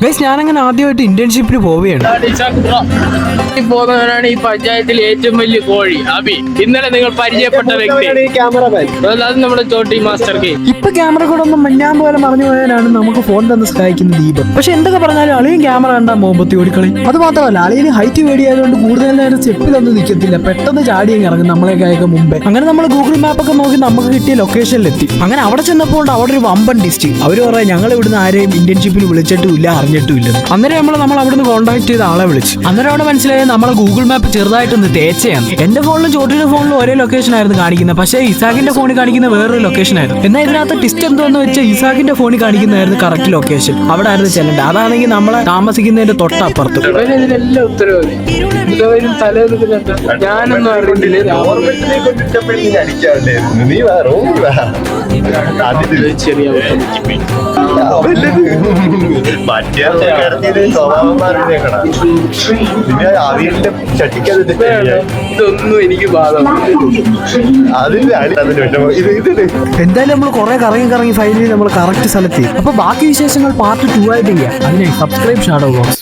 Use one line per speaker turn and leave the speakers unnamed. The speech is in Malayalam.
ഗൈസ് ഞാനങ്ങനെ ആദ്യമായിട്ട് ഇന്റേൺഷിപ്പിന് പോവുകയാണ്.
പോകുന്നവനാണ് ഈ പഞ്ചായത്തിലെ ഏറ്റവും വലിയ കോഴി അബി. ഇന്നലെ നിങ്ങൾ പരിചയപ്പെട്ട വ്യക്തി അത് നമ്മുടെ ചോട്ടി മാസ്റ്റർ കെ.
ഇപ്പൊ ക്യാമറ കൂടെ ഒന്നും മഞ്ഞാൻ പോലെ മറിഞ്ഞു പോയാലാണ് നമുക്ക് ഫോൺ തന്ന് സഹായിക്കുന്ന ദീപം. പക്ഷെ എന്തൊക്കെ പറഞ്ഞാലും അളിയും ക്യാമറ കണ്ടാ മോമ്പത്തി ഓടിക്കളി. അത് മാത്രമല്ല അളിയന് ഹൈറ്റ് പേടിയായതുകൊണ്ട് കൂടുതൽ നേരം സ്റ്റെപ്പിലൊന്നും നിൽക്കത്തില്ല, പെട്ടെന്ന് ചാടിയും ഇറങ്ങും നമ്മളെക്കായൊക്കെ മുമ്പേ. അങ്ങനെ നമ്മൾ ഗൂഗിൾ മാപ്പ് ഒക്കെ നോക്കി നമുക്ക് കിട്ടിയ ലൊക്കേഷനിലെത്തി. അങ്ങനെ അവിടെ ചെന്നപ്പോൾ അവിടെ ഒരു വമ്പൻ ഡിസ്റ്റ്. അവര് പറയാം ഞങ്ങൾ ഇവിടുന്ന് ആരെയും ഇന്റേൺഷിപ്പിൽ വിളിച്ചിട്ടുമില്ല അറിഞ്ഞിട്ടുമില്ല. അന്നേരം നമ്മൾ അവിടുന്ന് കോൺടാക്ട് ചെയ്ത ആളെ വിളിച്ചു. അന്നേരം അവിടെ മനസ്സിലായി നമ്മളെ ഗൂഗിൾ മാപ്പ് ചെറുതായിട്ടൊന്ന് തേച്ചയാണ്. എന്റെ ഫോണിലും ചോട്ടിയുടെ ഫോണിലും ഒരേ ലൊക്കേഷൻ ആയിരുന്നു കാണിക്കുന്നത്, പക്ഷേ ഇസാഖിന്റെ ഫോണിൽ കാണിക്കുന്ന വേറൊരു ലൊക്കേഷൻ ആയിരുന്നു. എന്നാൽ ഇതിനകത്ത് ടിസ്റ്റ് എന്തോന്ന് വെച്ചാൽ ഇസാഖിന്റെ ഫോണിൽ കാണിക്കുന്നതായിരുന്നു കറക്റ്റ് ലൊക്കേഷൻ. അവിടെ ആയിരുന്നു ചെല്ലേണ്ടത്. അതാണെങ്കിൽ നമ്മളെ താമസിക്കുന്നതിന്റെ തൊട്ടപ്പുറത്ത്.
ഇതിനെല്ലാം ഉത്തരവാദി ഞാനൊന്നും അറിഞ്ഞില്ല. ചെറിയ ഇതൊന്നും എനിക്ക്
എന്തായാലും നമ്മൾ കുറെ കറങ്ങി ഫൈനലി നമ്മൾ കറക്റ്റ് സ്ഥലത്ത്. അപ്പൊ ബാക്കി വിശേഷങ്ങൾ പാർട്ട് 2 ആയിട്ട് ചെയ്യാം. അതിനെ സബ്സ്ക്രൈബ് ഷാഡോ ബോക്സ്.